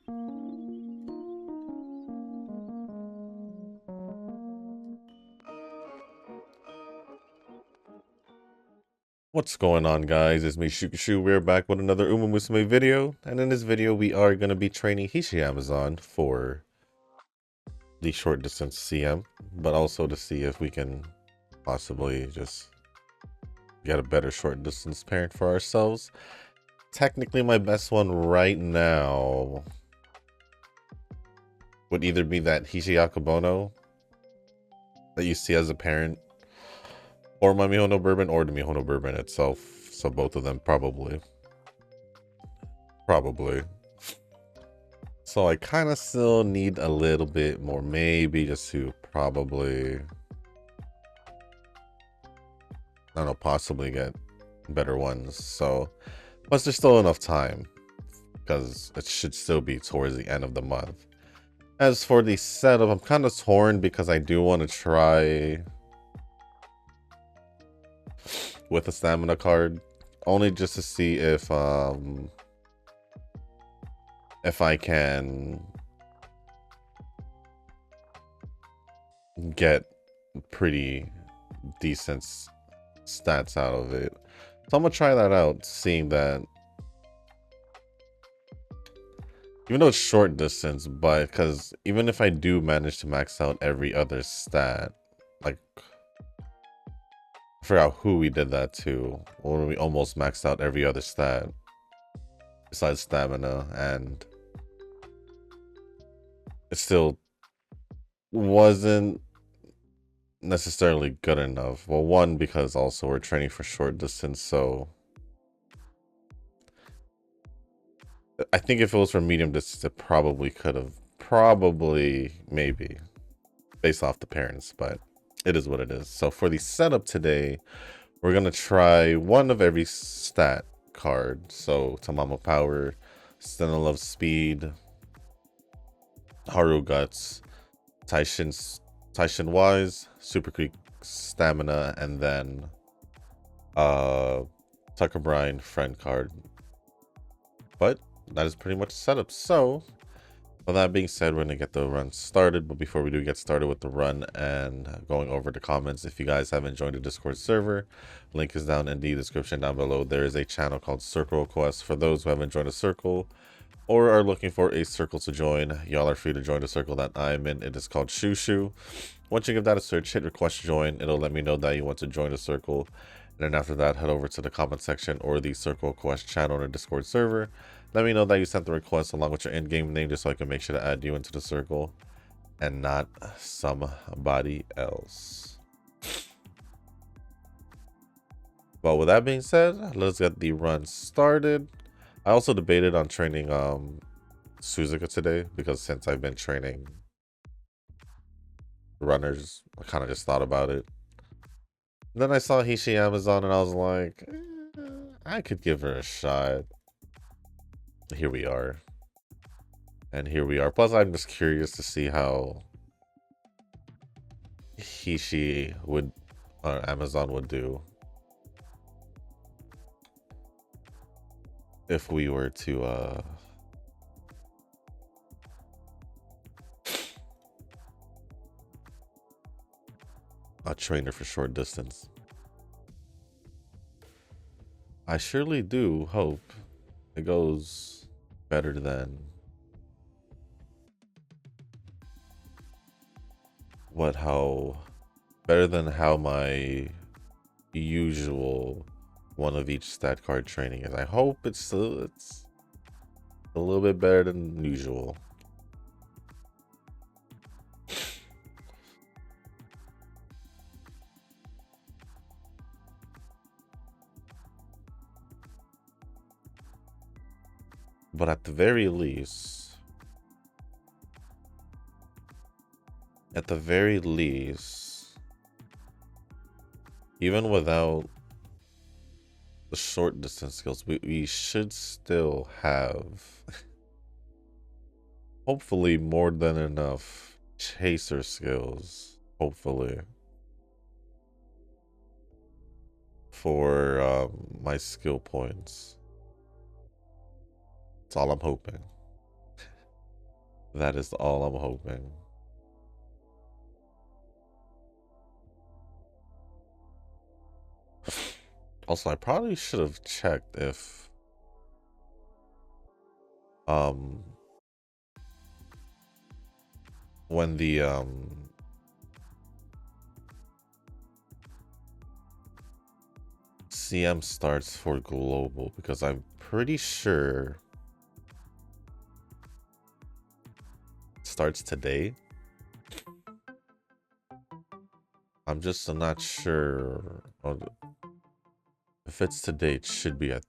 What's going on, guys? It's me, Shukashu. We're back with another umamusume video, and in this video we are going to be training Hishi Amazon for the short distance CM, but also to see if we can possibly just get a better short distance parent for ourselves. Technically, my best one right now would either be that Hishi Akabono that you see as a parent, or my Miho no Bourbon, or the Miho no Bourbon itself. So both of them probably. So I kind of still need a little bit more, maybe just to probably, I don't know, possibly get better ones. So, plus there's still enough time because it should still be towards the end of the month. As for the setup, I'm kind of torn because I do want to try with a stamina card, only just to see if I can get pretty decent stats out of it. So I'm gonna try that out, seeing that even though it's short distance, but because even if I do manage to max out every other stat, like I forgot who we did that to, when we almost maxed out every other stat besides stamina, and it still wasn't necessarily good enough. Well, one, because also we're training for short distance, so I think if it was for medium distance, it probably could have, maybe, based off the parents, but it is what it is. So for the setup today, we're gonna try one of every stat card. So Tamamo Power, Stena Love Speed, Haru Guts, Taishin Wise, Super Creek Stamina, and then Tucker Bryan Friend card. But that is pretty much the setup. So with that being said, we're gonna get the run started. But before we do get started with the run and going over the comments, if you guys haven't joined the Discord server, link is down in the description down below. There is a channel called Circle Quest for those who haven't joined a circle or are looking for a circle to join. Y'all are free to join the circle that I'm in. It is called Shushu. Once you give that a search, hit request join. It'll let me know that you want to join the circle. And then after that, head over to the comment section or the Circle Quest channel in the Discord server. Let me know that you sent the request along with your in-game name, just so I can make sure to add you into the circle and not somebody else. Well, with that being said, let's get the run started. I also debated on training Suzuka today, because since I've been training runners, I kind of just thought about it. And then I saw Hishi Amazon and I was like, I could give her a shot. Here we are. And here we are. Plus, I'm just curious to see how Hishi would, Amazon would do if we were to, a trainer for short distance. I surely do hope it goes better than how my usual one of each stat card training is. I hope it's a little bit better than usual. But at the very least, even without the short distance skills, we should still have hopefully more than enough chaser skills, hopefully, for my skill points. That's all I'm hoping. That is all I'm hoping. Also, I probably should have checked if um when the CM starts for global, because I'm pretty sure it starts today. I'm just not sure if it's today. It should be at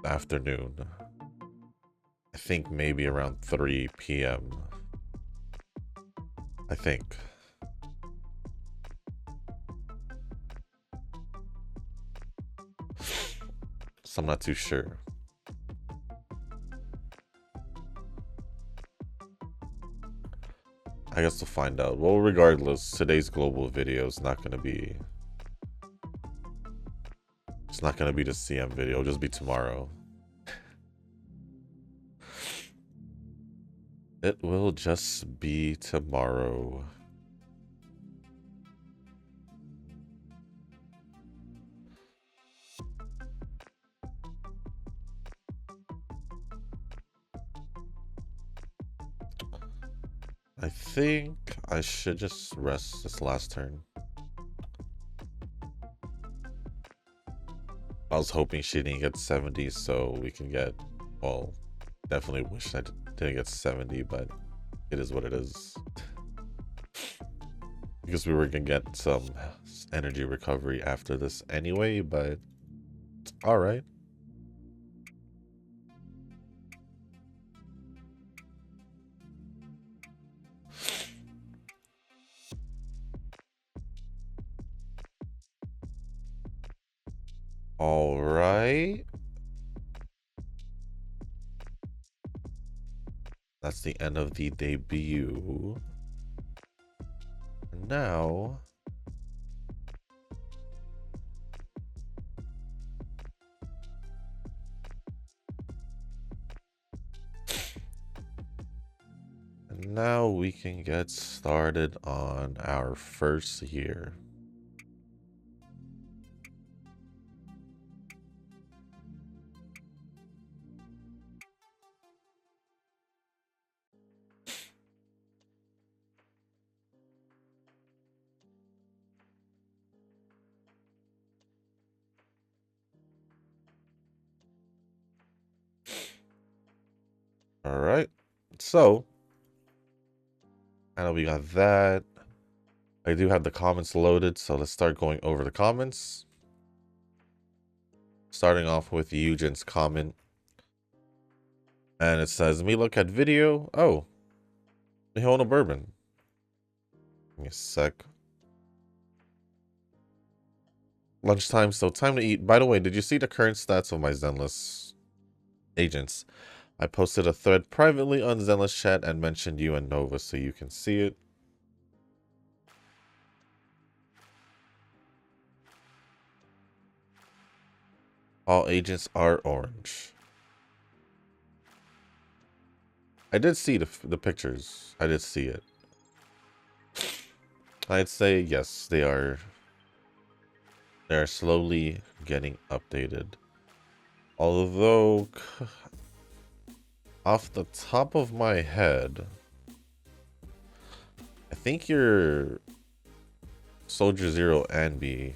afternoon. I think maybe around 3 p.m. I think. So I'm not too sure. I guess we'll find out. Well, regardless, today's global video is not going to be... It's not going to be the CM video. It'll just be tomorrow. It will just be tomorrow. I think I should just rest this last turn. I was hoping she didn't get 70 so we can get, well, definitely wish I didn't get 70, but it is what it is. Because we were gonna get some energy recovery after this anyway, but all right. All right. That's the end of the debut. Now, we can get started on our first year. All right. So, I know we got that. I do have the comments loaded, so let's start going over the comments. Starting off with Eugen's comment. And it says, me look at video. Oh, Miho Bourbon. Give me a sec. Lunchtime, so time to eat. By the way, did you see the current stats of my Zenless agents? I posted a thread privately on Zenless chat and mentioned you and Nova so you can see it. All agents are orange. I did see the pictures. I did see it. I'd say yes, they are slowly getting updated. Although, off the top of my head, I think your Soldier Zero and B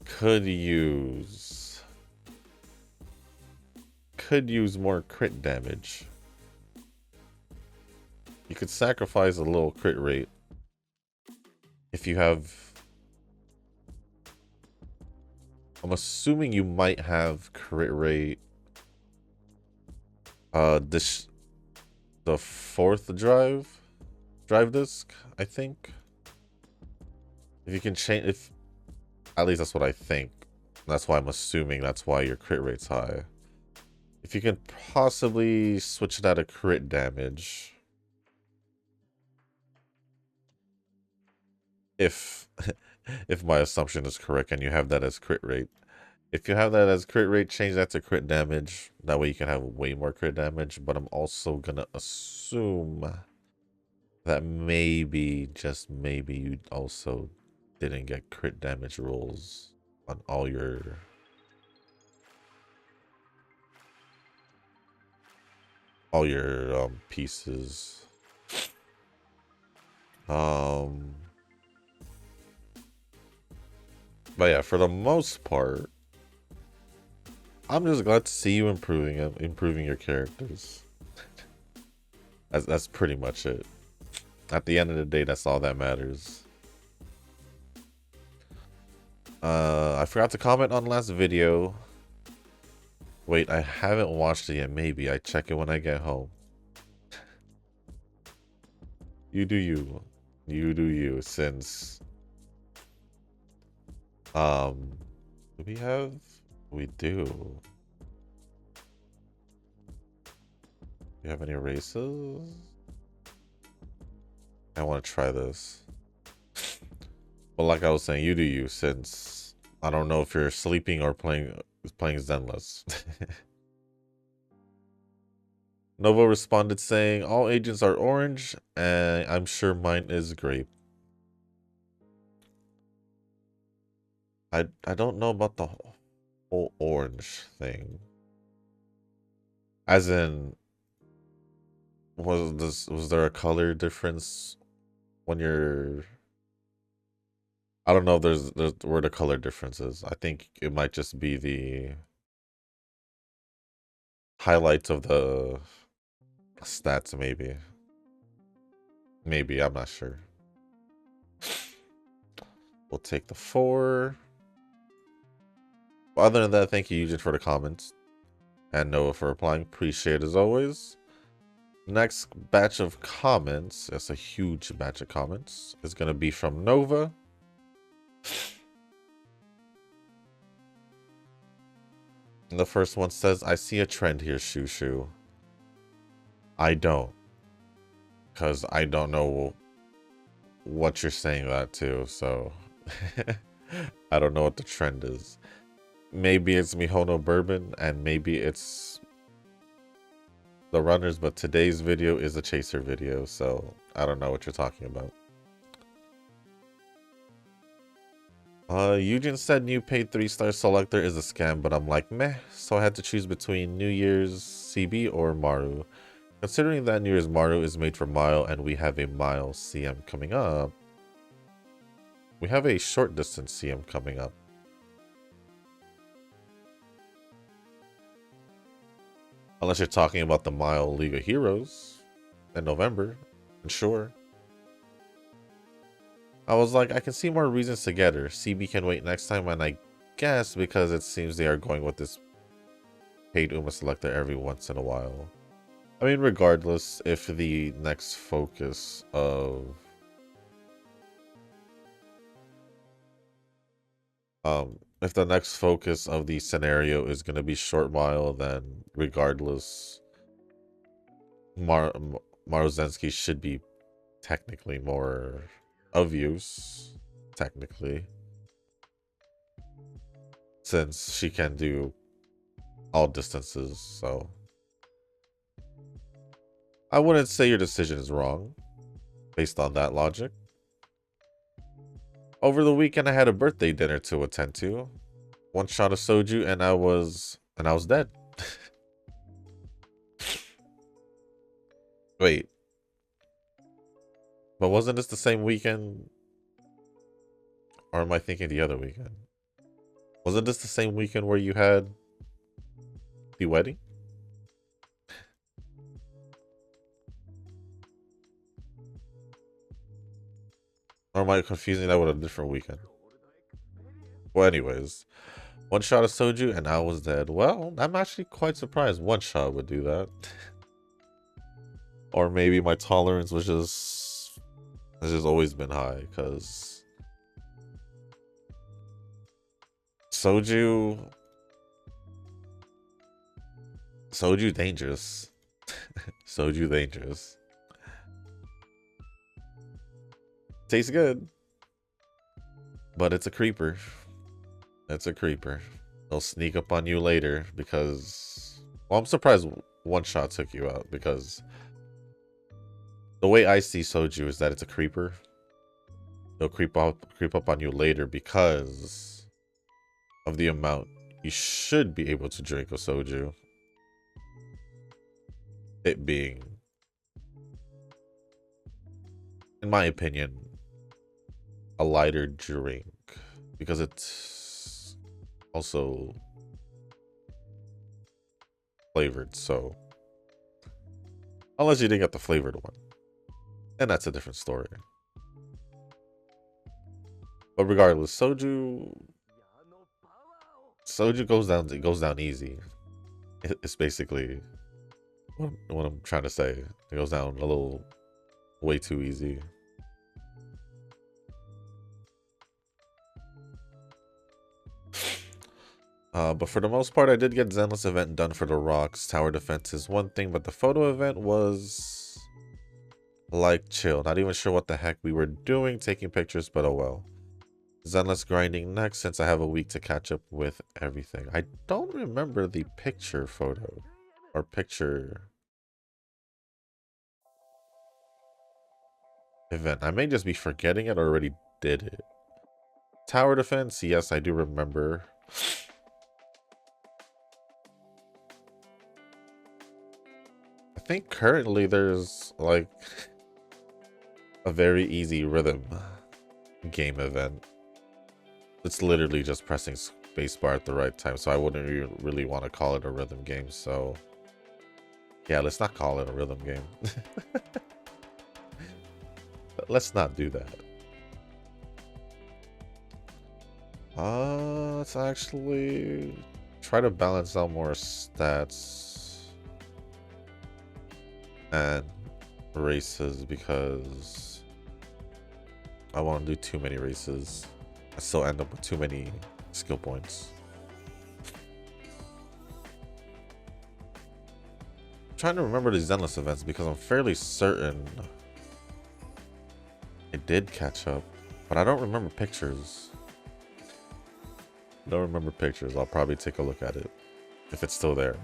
could use more crit damage. You could sacrifice a little crit rate if you have... I'm assuming you might have crit rate the fourth drive disc, I think. If you can change, if at least that's what I think. That's why I'm assuming that's why your crit rate's high. If you can possibly switch that to crit damage. If if my assumption is correct and you have that as crit rate. If you have that as crit rate, change that to crit damage. That way you can have way more crit damage. But I'm also gonna assume that maybe, just maybe, you also didn't get crit damage rolls on all your pieces. But yeah, for the most part, I'm just glad to see you improving your characters. That's pretty much it. At the end of the day, that's all that matters. I forgot to comment on last video. Wait, I haven't watched it yet. Maybe I check it when I get home. You do you. You do you. Since do we have? We do. Do you have any races? I want to try this. Well, like I was saying, you do you, since I don't know if you're sleeping or playing Zenless. Novo responded saying, all agents are orange, and I'm sure mine is grape. I don't know about the whole orange thing. As in, was there a color difference when you're... I don't know if there's where the color difference is. I think it might just be the highlights of the stats, maybe. Maybe, I'm not sure. We'll take the 4. Other than that, thank you, Eugene, for the comments. And Noah for replying. Appreciate it as always. Next batch of comments, that's a huge batch of comments, is going to be from Nova. And the first one says, I see a trend here, Shoo Shoo. I don't. Because I don't know what you're saying that to, so I don't know what the trend is. Maybe it's Miho Bourbon, and maybe it's the runners, but today's video is a chaser video, so I don't know what you're talking about. Eugene said new paid 3-star selector is a scam, but I'm like, meh, so I had to choose between New Year's CB or Maru. Considering that New Year's Maru is made for Mile and we have a Mile CM coming up, we have a short distance CM coming up. Unless you're talking about the Mile League of Heroes in November, and sure. I was like, I can see more reasons to get her. CB can wait next time, and I guess because it seems they are going with this paid Uma selector every once in a while. I mean, regardless, if the next focus of if the next focus of the scenario is going to be short Mile, then regardless, Maruzensky should be technically more of use, technically, since she can do all distances. So I wouldn't say your decision is wrong based on that logic. Over the weekend I had a birthday dinner to attend to. One shot of soju and I was dead. Wait, but wasn't this the same weekend, or am I thinking the other weekend? Wasn't this the same weekend where you had the wedding? Or am I confusing that with a different weekend? Well, anyways, one shot of soju and I was dead. Well, I'm actually quite surprised one shot would do that. Or maybe my tolerance was just has just always been high, because soju dangerous. Soju dangerous. Tastes good, but it's a creeper. It's a creeper. They'll sneak up on you later because... Well, I'm surprised one shot took you out because the way I see soju is that it's a creeper. They'll creep up on you later because of the amount you should be able to drink of soju. It being, in my opinion, a lighter drink because it's also flavored. So unless you didn't get the flavored one, and that's a different story. But regardless, soju goes down. It goes down easy. It's basically what I'm trying to say. It goes down a little way too easy. But for the most part, I did get Zenless event done for the rocks. Tower defense is one thing, but the photo event was like chill. Not even sure what the heck we were doing, taking pictures, but oh well. Zenless grinding next since I have a week to catch up with everything. I don't remember the picture photo or picture event. I may just be forgetting it or already did it. Tower defense, yes, I do remember. I think currently there's like a very easy rhythm game event. It's literally just pressing spacebar at the right time, so I wouldn't really want to call it a rhythm game. So yeah, let's not call it a rhythm game. Let's not do that. Let's actually try to balance out more stats and races because I want to do too many races. I still end up with too many skill points. I'm trying to remember the Zenless events because I'm fairly certain I did catch up, but I don't remember pictures. Don't remember pictures. I'll probably take a look at it if it's still there.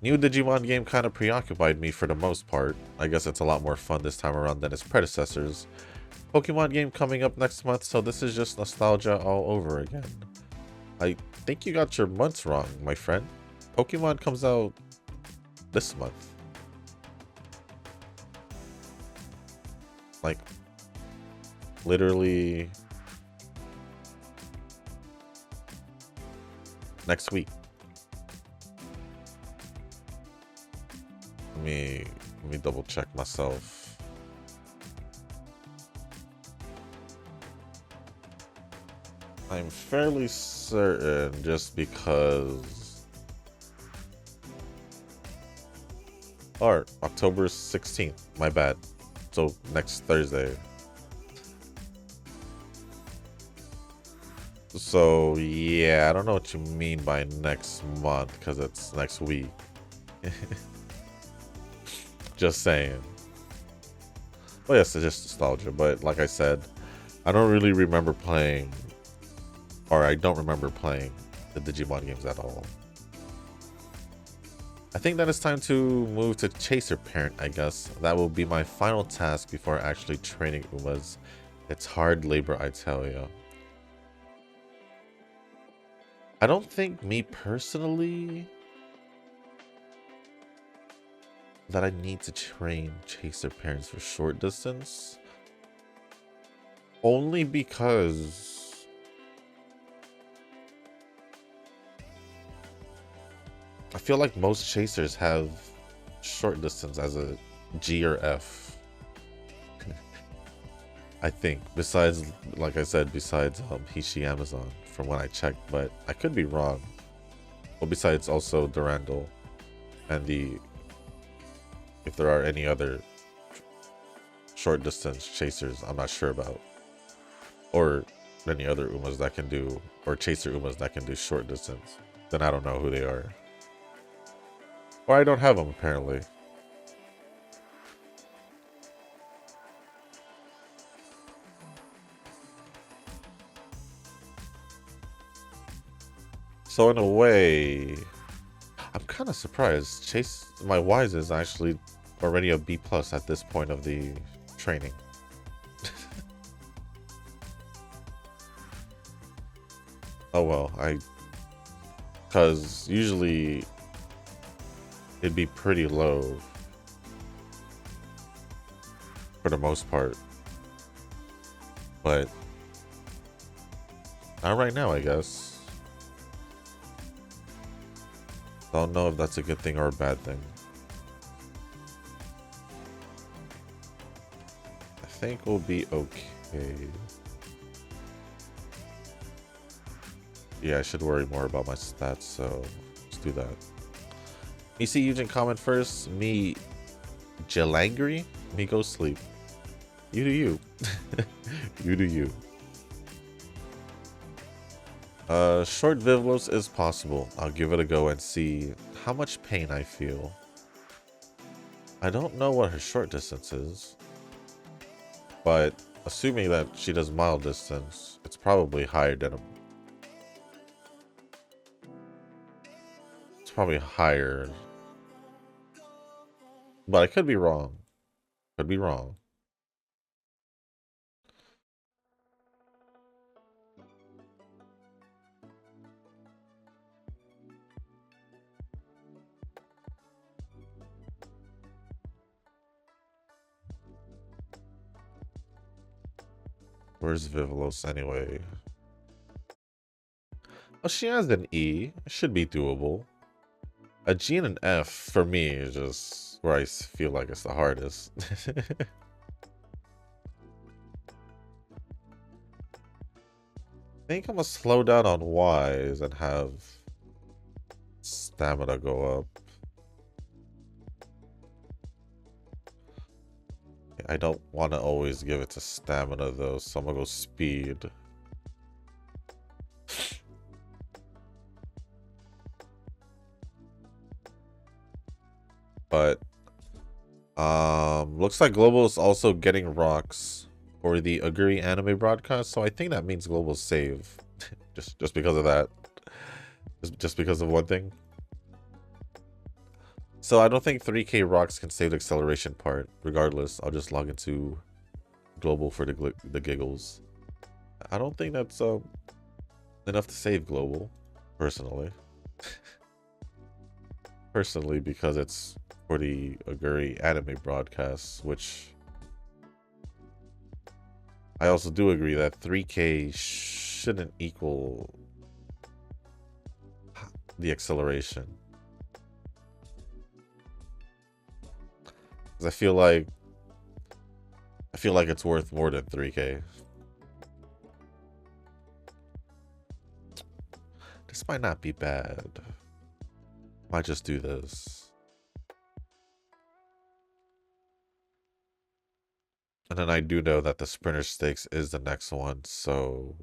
New Digimon game kind of preoccupied me for the most part. I guess it's a lot more fun this time around than its predecessors. Pokemon game coming up next month, so this is just nostalgia all over again. I think you got your months wrong, my friend. Pokemon comes out this month. Like, literally next week. Let me double check myself. I'm fairly certain just because. Or October 16th, my bad. So next Thursday. So yeah, I don't know what you mean by next month because it's next week. Just saying. Well, yes, it's just nostalgia, but like I said, I don't really remember playing, or I don't remember playing the Digimon games at all. I think that it's time to move to Chaser Parent, I guess. That will be my final task before actually training Umas. It's hard labor, I tell you. I don't think me personally that I need to train Chaser Parents for short distance. Only because I feel like most chasers have short distance as a G or F. I think, besides, like I said, besides Hishi Amazon from when I checked, but I could be wrong. Well, besides also Durandal and if there are any other short distance chasers I'm not sure about, or any other Umas that can do, or chaser Umas that can do short distance, then I don't know who they are. Or I don't have them apparently. So in a way, I'm kind of surprised. Chase, my Wise is actually already a B plus at this point of the training. Oh well, because usually it'd be pretty low for the most part, but not right now, I guess. Don't know if that's a good thing or a bad thing. I think we'll be okay. Yeah, I should worry more about my stats, so let's do that. Me see Eugen comment first. Me Jelangry. Me go sleep. You do you. You do you. Short Vivlos is possible. I'll give it a go and see how much pain I feel. I don't know what her short distance is, but assuming that she does mild distance, it's probably higher than a... It's probably higher. But I could be wrong. Could be wrong. Where's Vivlos anyway? Oh, she has an E. It should be doable. A G and an F for me is just where I feel like it's the hardest. I think I'm gonna slow down on Y's and have stamina go up. I don't want to always give it to stamina though, so I'm gonna go speed. But looks like Global is also getting rocks for the Aguri anime broadcast, so I think that means Global's save. just because of that. Just because of one thing. So I don't think 3K rocks can save the acceleration part. Regardless, I'll just log into Global for the giggles. I don't think that's enough to save Global, personally. Personally, because it's for the Aguri anime broadcasts, which I also do agree that 3K shouldn't equal the acceleration. Because I feel like it's worth more than 3K. This might not be bad. Might just do this. And then I do know that the Sprinter Stakes is the next one, so...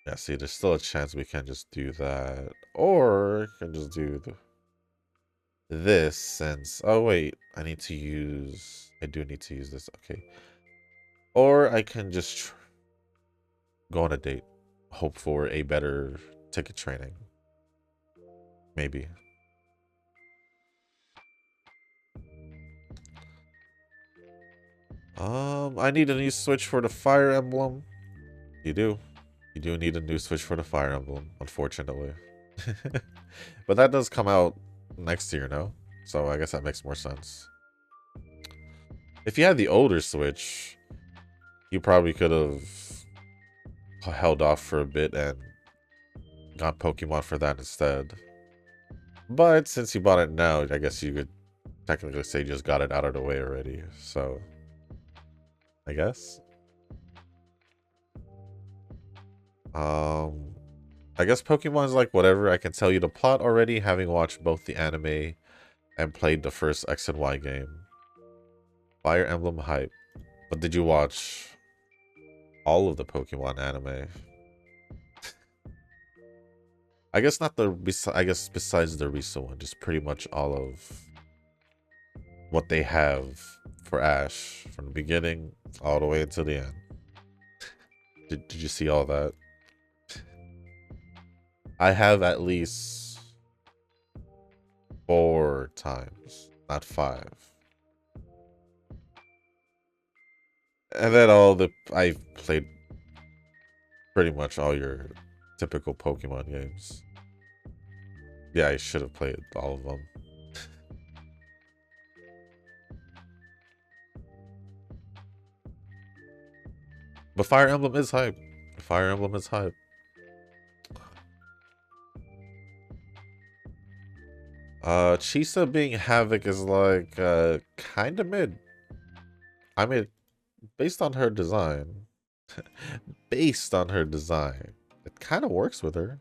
Yeah, see, there's still a chance we can just do that. Or, can just do this since... Oh, wait. I need to use... I do need to use this. Okay. Or I can just go on a date. Hope for a better ticket training. Maybe. I need a new switch for the Fire Emblem. You do. You do need a new switch for the Fire Emblem, unfortunately. But that does come out next year, no? So I guess that makes more sense. If you had the older Switch, you probably could have held off for a bit and got Pokemon for that instead. But since you bought it now, I guess you could technically say you just got it out of the way already. So, I guess. I guess Pokemon's like whatever. I can tell you the plot already, having watched both the anime and played the first X and Y game. Fire Emblem hype. But did you watch all of the Pokemon anime? I guess not the... I guess besides the recent one, just pretty much all of what they have for Ash from the beginning all the way until the end. Did you see all that? I have at least 4 times, not 5. And then I've played pretty much all your typical Pokemon games. Yeah, I should have played all of them. But Fire Emblem is hype. Fire Emblem is hype. Chisa being Havoc is like kind of mid. I mean, based on her design, based on her design, it kind of works with her.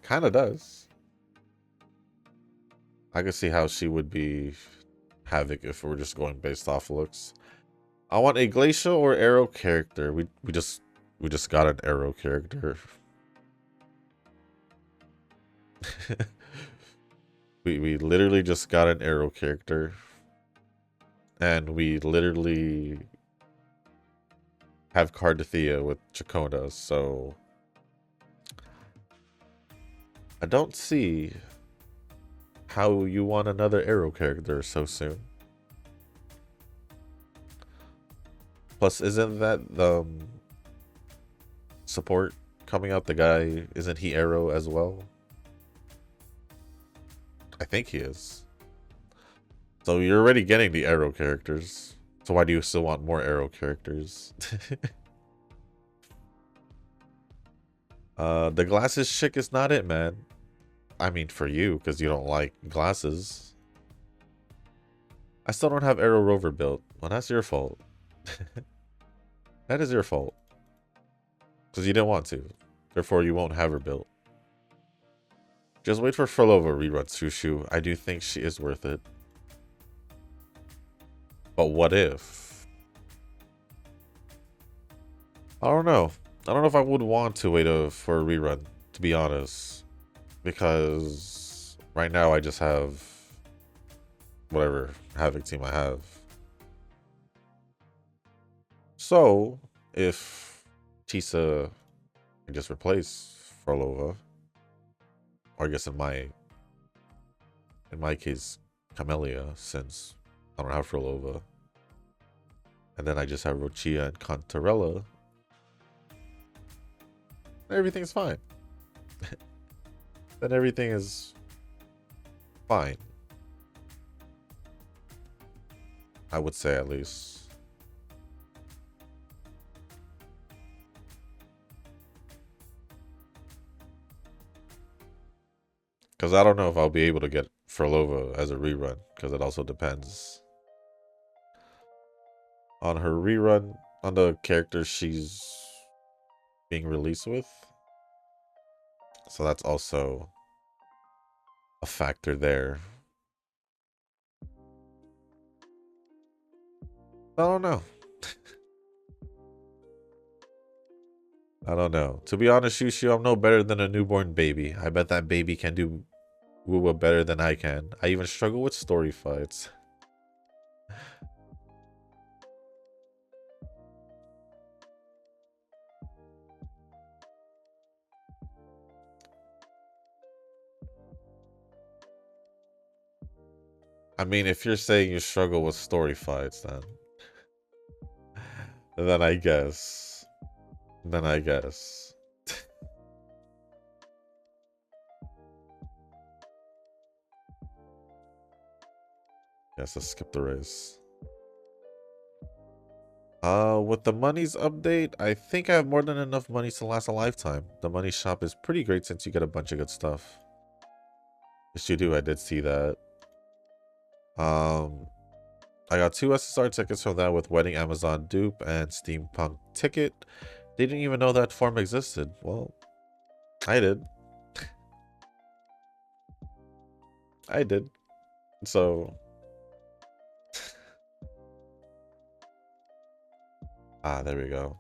Kind of does. I can see how she would be Havoc if we're just going based off looks. I want a glacial or arrow character. We just got an arrow character. we literally just got an arrow character. And we literally have Cardathea with Chakona, so I don't see how you want another arrow character so soon. Plus, isn't that the support coming out? The guy, isn't he arrow as well? I think he is. So you're already getting the arrow characters. So why do you still want more arrow characters? The glasses chick is not it, man. I mean, for you, because you don't like glasses. I still don't have Arrow Rover built. Well, that's your fault. That is your fault. Because you didn't want to. Therefore, you won't have her built. Just wait for Frolova reruns Shushu. I do think she is worth it. But what if? I don't know. I don't know if I would want to wait for a rerun, to be honest. Because right now I just have whatever Havoc team I have. So if Chisa can just replace Frolova, or I guess in my case, Camellia, since I don't have Frolova. And then I just have Rochia and Cantarella. Everything's fine. Then everything is fine. I would say, at least. Because I don't know if I'll be able to get Frolova as a rerun, because it also depends on her rerun, on the character she's being released with. So that's also a factor there. I don't know. I don't know. To be honest, Shushu, I'm no better than a newborn baby. I bet that baby can do Woowa better than I can. I even struggle with story fights. I mean, if you're saying you struggle with story fights, then I guess. Then I guess. Yes, let's skip the race. With the monies update, I think I have more than enough money to last a lifetime. The money shop is pretty great since you get a bunch of good stuff. Yes, you do. I did see that. I got 2 SSR tickets from that with Wedding Amazon dupe and Steampunk ticket. They didn't even know that form existed. Well, I did. I did. So... there we go.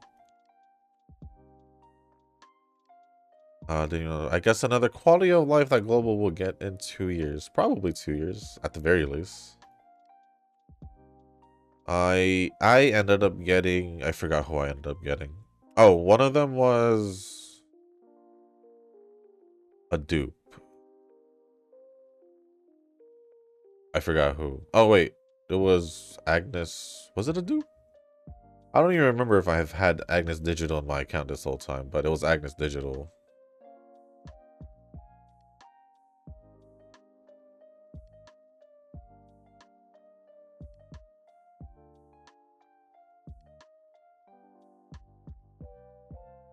Then, you know, I guess another quality of life that Global will get in 2 years. Probably 2 years, at the very least. I ended up getting... I forgot who I ended up getting. Oh, one of them was a dupe. I forgot who. Oh, wait. It was Agnes. Was it a dupe? I don't even remember if I have had Agnes Digital in my account this whole time, but it was Agnes Digital.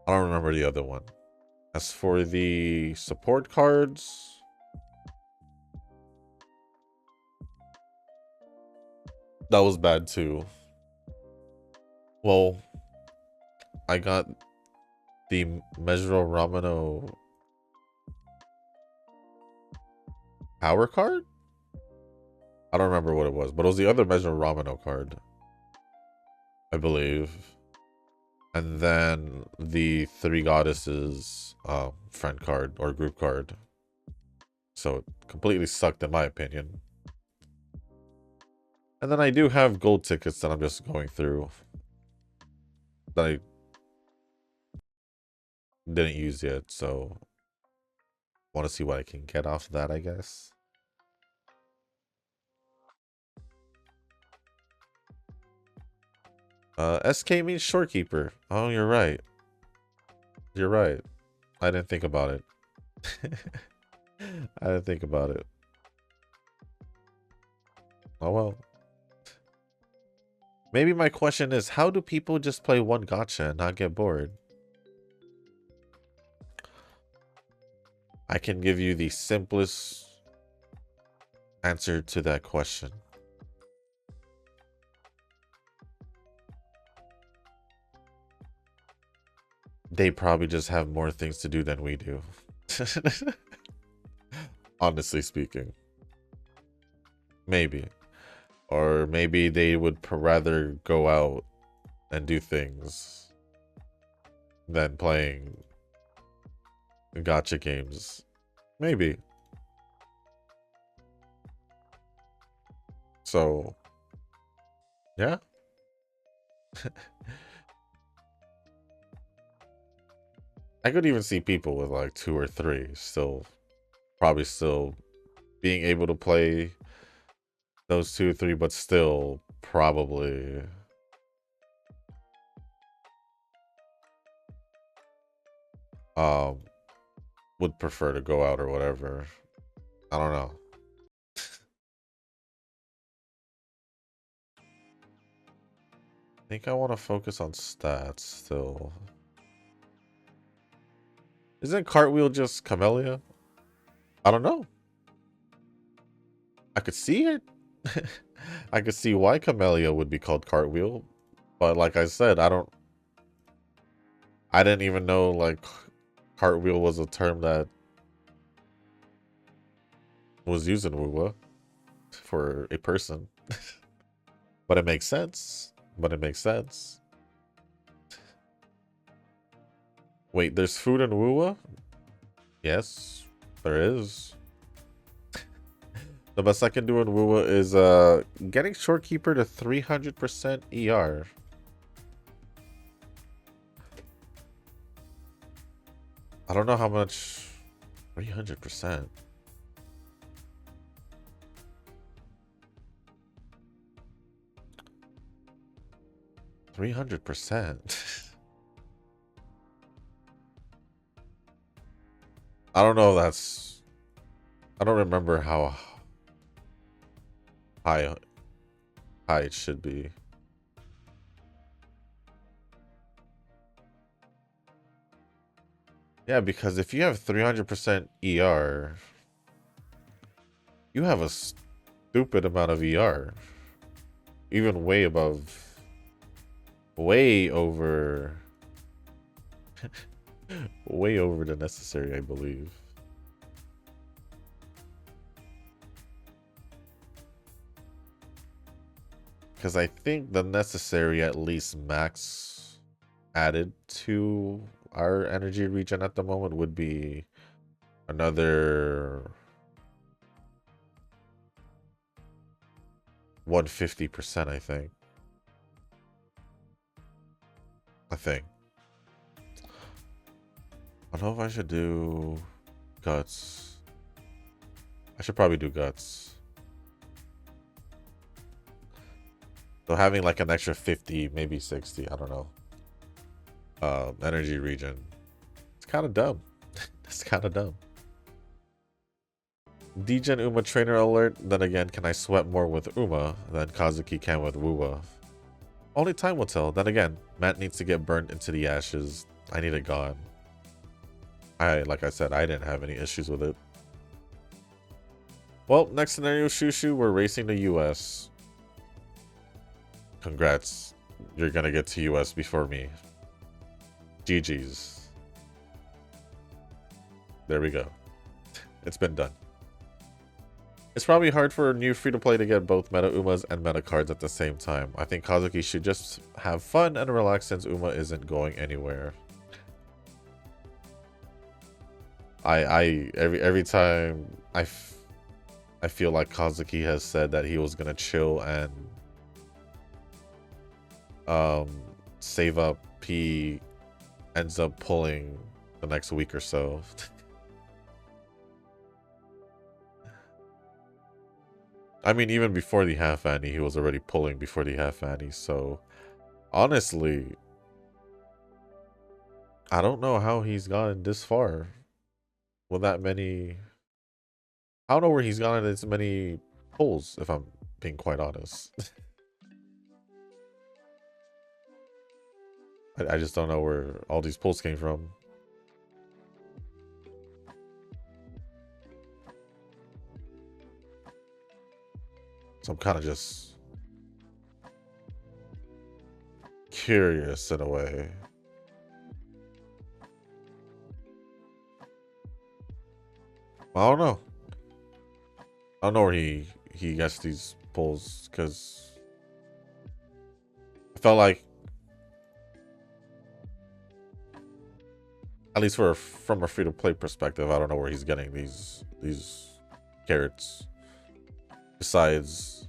I don't remember the other one. As for the support cards, that was bad too. Well, I got the Measuro Ramino power card? I don't remember what it was, but it was the other Measuro Ramino card, I believe. And then the Three Goddesses friend card or group card. So it completely sucked in my opinion. And then I do have gold tickets that I'm just going through that I didn't use yet, so want to see what I can get off that, I guess. SK means shorekeeper. Oh, you're right. You're right. I didn't think about it. I didn't think about it. Oh well. Maybe my question is, how do people just play one gacha and not get bored? I can give you the simplest answer to that question. They probably just have more things to do than we do. Honestly speaking. Maybe. Or maybe they would rather go out and do things than playing gacha games. Maybe. So, yeah. I could even see people with like 2 or 3 still, probably still being able to play those 2 or 3, but still probably um would prefer to go out or whatever. I don't know. I think I want to focus on stats still. Isn't Cartwheel just Camellia? I don't know. I could see it. I could see why Camellia would be called Cartwheel, but like I said, I didn't even know like Cartwheel was a term that was used in Wuwa for a person. But it makes sense. But it makes sense. Wait, there's food in Wuwa? Yes, there is. The best I can do in Wuwa is getting Shorekeeper to 300% ER. I don't know how much 300%. 300%. I don't know. I don't remember how high it should be. Yeah, because if you have 300% ER, you have a stupid amount of ER. Even way above, way over, way over the necessary, I believe. Because I think the necessary at least max added to our energy regen at the moment would be another 150%, I think. I don't know if I should do guts. I should probably do guts. So having like an extra 50, maybe 60, I don't know. Energy regen. It's kind of dumb. It's kind of dumb. Degen Uma trainer alert. Then again, can I sweat more with Uma than Kazuki can with Wuwa? Only time will tell. Then again, Matt needs to get burnt into the ashes. I need it gone. Like I said, I didn't have any issues with it. Well, next scenario, Shushu, we're racing to US. Congrats. You're gonna get to US before me. GG's. There we go. It's been done. It's probably hard for a new free-to-play to get both meta Umas and meta cards at the same time. I think Kazuki should just have fun and relax since Uma isn't going anywhere. Every time I feel like Kazuki has said that he was gonna chill and save up, he ends up pulling the next week or so. I mean, even before the half Annie, he was already pulling before the half Annie. So honestly, I don't know how he's gotten this far with that many. I don't know where he's gotten this many pulls, if I'm being quite honest. I just don't know where all these pulls came from. So I'm kind of just curious in a way. I don't know. I don't know where he gets these pulls, because I felt like, at least from a free-to-play perspective, I don't know where he's getting these carrots. Besides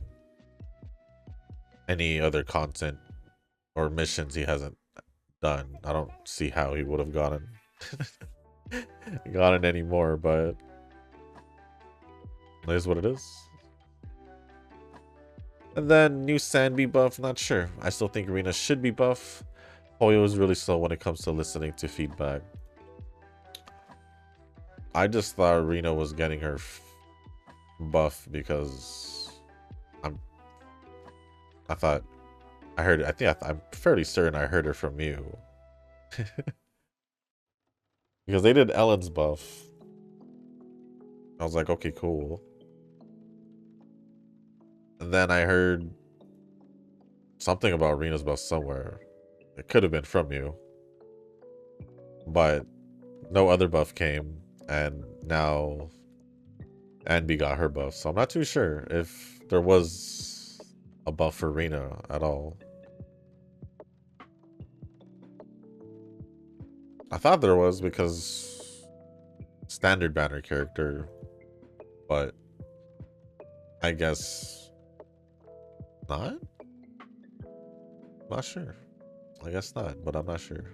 any other content or missions he hasn't done, I don't see how he would have gotten any more, but it is what it is. And then new Sanby buff, not sure. I still think Arena should be buff. Hoyo is really slow when it comes to listening to feedback. I just thought Arena was getting her buff because I'm fairly certain I heard her from you. Because they did Ellen's buff. I was like, okay, cool. And then I heard something about Rena's buff somewhere. It could have been from you. But no other buff came, and now Anby got her buff, so I'm not too sure if there was a buff for Rena at all. I thought there was because standard banner character, but I guess not? Not sure. I guess not, but I'm not sure.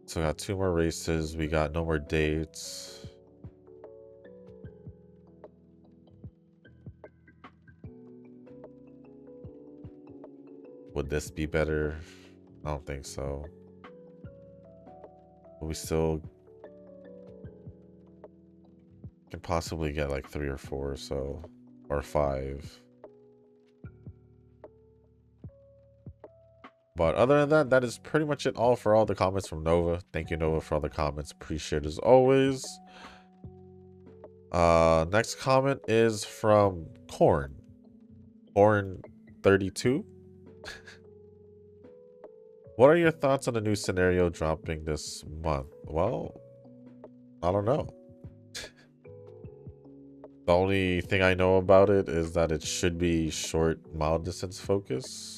So we got 2 more races. We got no more dates. Would this be better? I don't think so. But we still can possibly get like 3 or 4 or so, or 5. But other than that, that is pretty much it all for all the comments from Nova. Thank you, Nova, for all the comments. Appreciate it as always. Next comment is from Corn 32. What are your thoughts on the new scenario dropping this month? Well, I don't know. The only thing I know about it is that it should be short, mild distance focus.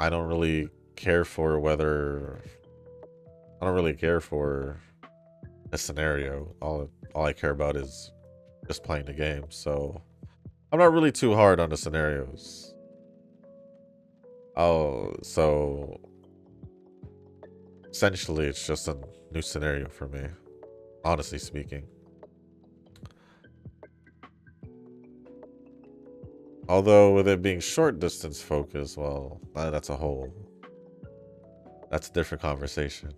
I don't really care for a scenario. All I care about is just playing the game, so I'm not really too hard on the scenarios. Oh, so essentially it's just a new scenario for me, honestly speaking. Although with it being short distance focus, well, that's a different conversation.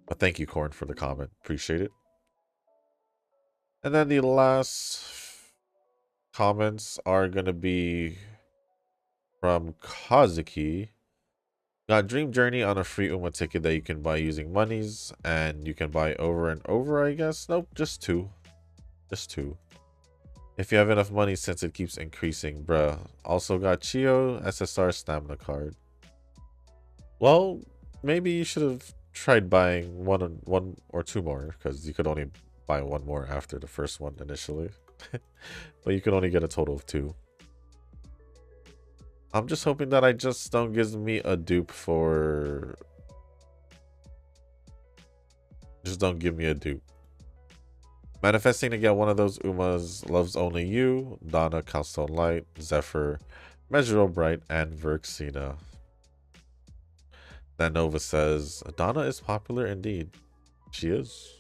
But thank you, Corn, for the comment. Appreciate it. And then the last comments are going to be from Kazuki. Got Dream Journey on a free UMA ticket that you can buy using monies, and you can buy over and over, I guess. Nope, just two. Just two. If you have enough money, since it keeps increasing, bruh. Also got Chio SSR stamina card. Well, maybe you should have tried buying one or two more, because you could only buy one more after the first one initially. But you can only get a total of two. I'm just hoping that I just don't give me a dupe for... Just don't give me a dupe. Manifesting to get one of those Umas, Loves Only You, Donna, Calstone Light, Zephyr, Measure Bright, and Verxina. Then Nova says, Donna is popular indeed. She is.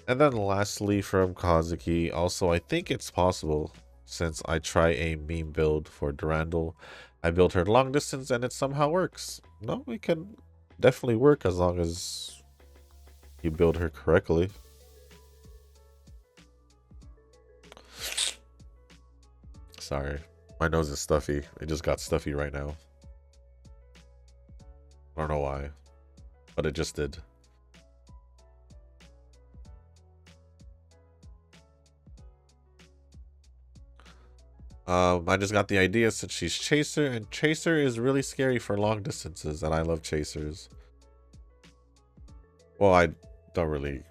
And then lastly from Kazuki, also I think it's possible, since I try a meme build for Durandal, I built her long distance and it somehow works. No, it can definitely work as long as you build her correctly. Sorry, my nose is stuffy. It just got stuffy right now. I don't know why, but it just did. I just got the idea since she's Chaser, and Chaser is really scary for long distances, and I love Chasers. Well, I don't really...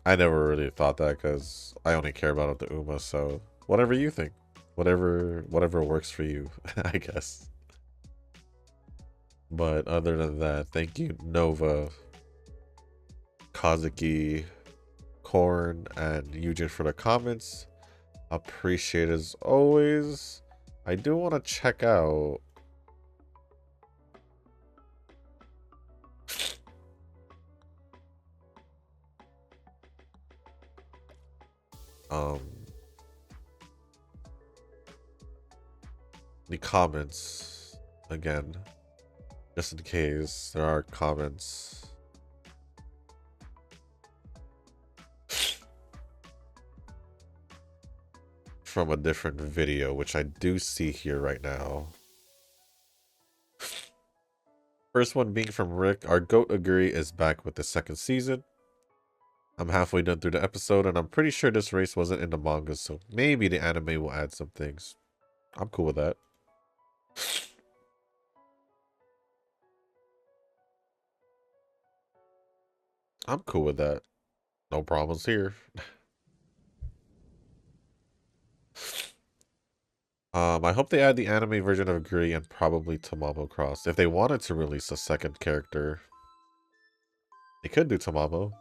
I never really thought that because I only care about the Uma, so whatever you think. Whatever works for you, I guess. But other than that, thank you, Nova, Kazuki, Korn, and Eugen for the comments. Appreciate it as always. I do want to check out... the comments again, just in case there are comments. From a different video, which I do see here right now. First one being from Rick. Our goat agree is back with the second season. I'm halfway done through the episode, and I'm pretty sure this race wasn't in the manga, so maybe the anime will add some things. I'm cool with that. I'm cool with that. No problems here. I hope they add the anime version of Agree and probably Tamamo Cross. If they wanted to release a second character, they could do Tamamo.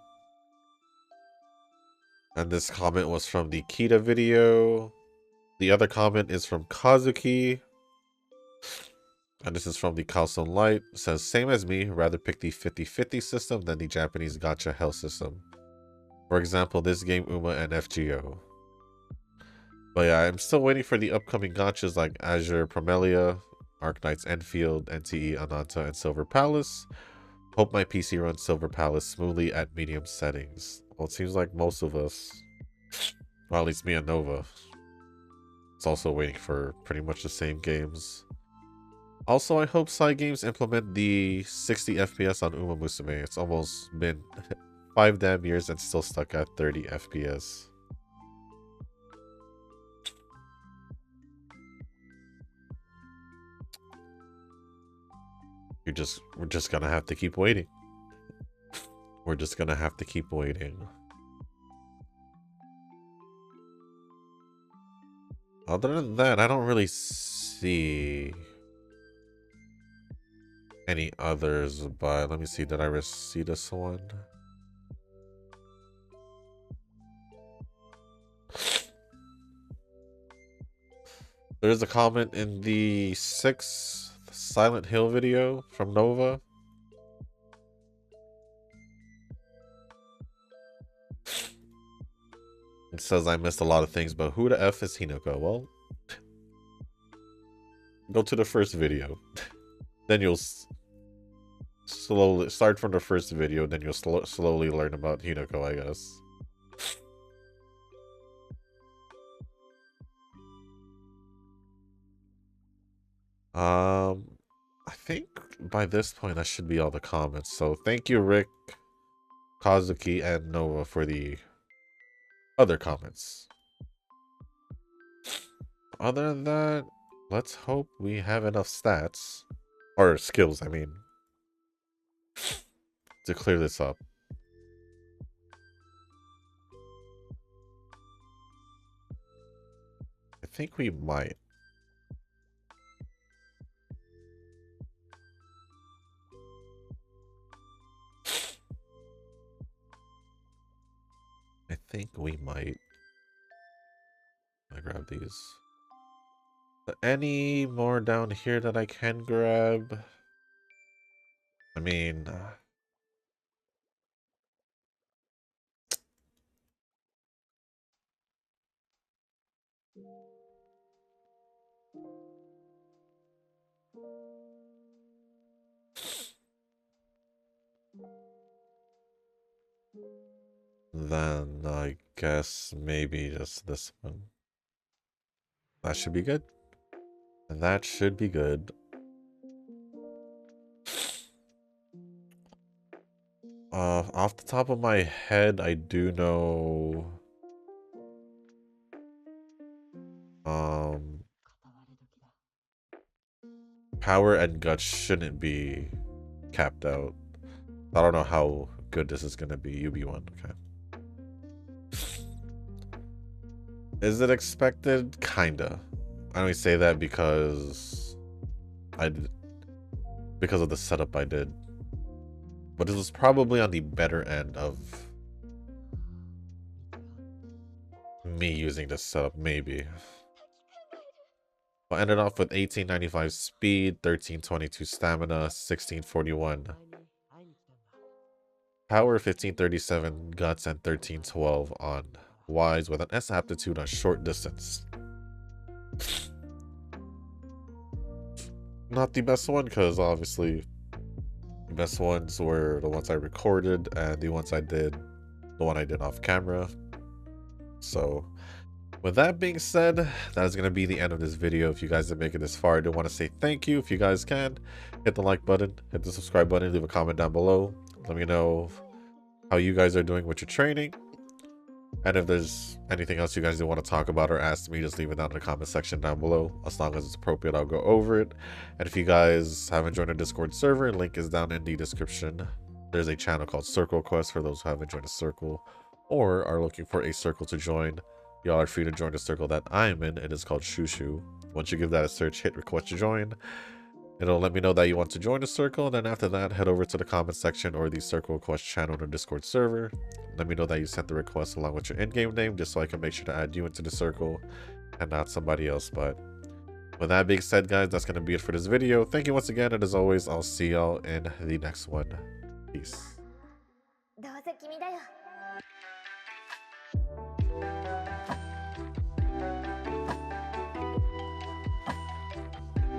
And this comment was from the Kita video. The other comment is from Kazuki. And this is from the Calstone Light. It says, same as me, rather pick the 50-50 system than the Japanese gacha hell system. For example, this game Uma and FGO. But yeah, I'm still waiting for the upcoming gachas like Azure Promelia, Arknight's Enfield, NTE Ananta, and Silver Palace. Hope my PC runs Silver Palace smoothly at medium settings. Well, it seems like most of us, well, at least me and Nova, it's also waiting for pretty much the same games. Also, I hope Cygames implement the 60 FPS on Umamusume. It's almost been 5 damn years and still stuck at 30 FPS. We're just gonna have to keep waiting. We're just gonna have to keep waiting. Other than that, I don't really see any others, but let me see, did I see this one? There's a comment in the 6th Silent Hill video from Nova. It says I missed a lot of things, but who the F is Hinako? Well, go to the first video. Then you'll slowly start from the first video, then you'll slowly learn about Hinako, I guess. I think by this point that should be all the comments. So thank you, Rick, Kazuki, and Nova for the other comments. Other than that, let's hope we have enough stats, or skills, I mean, to clear this up. I think we might. I think we might. I grab these. Any more down here that I can grab? I mean, then I guess maybe just this one. That should be good. That should be good. Off the top of my head, I do know power and guts shouldn't be capped out. I don't know how good this is gonna be. UB1, okay. Is it expected? Kinda. I only say that because because of the setup I did. But this was probably on the better end of me using this setup, maybe. I ended off with 1895 speed, 1322 stamina, 1641 power, 1537 guts, and 1312 on wise with an S aptitude on short distance. Not the best one, because obviously the best ones were the ones I recorded and the ones I did, the one I did off camera. So with that being said, that is going to be the end of this video. If you guys did make it this far, I do want to say thank you. If you guys can, hit the like button, hit the subscribe button, leave a comment down below. Let me know how you guys are doing with your training. And if there's anything else you guys do want to talk about or ask me, just leave it down in the comment section down below. As long as it's appropriate, I'll go over it. And if you guys haven't joined our Discord server, link is down in the description. There's a channel called Circle Quest for those who haven't joined a circle or are looking for a circle to join. Y'all are free to join the circle that I'm in. It is called Shushu. Once you give that a search, hit request to join. It'll let me know that you want to join the circle. And then after that, head over to the comment section or the Circle Quest channel in the Discord server. Let me know that you sent the request along with your in-game name, just so I can make sure to add you into the circle and not somebody else. But with that being said, guys, that's going to be it for this video. Thank you once again. And as always, I'll see y'all in the next one. Peace.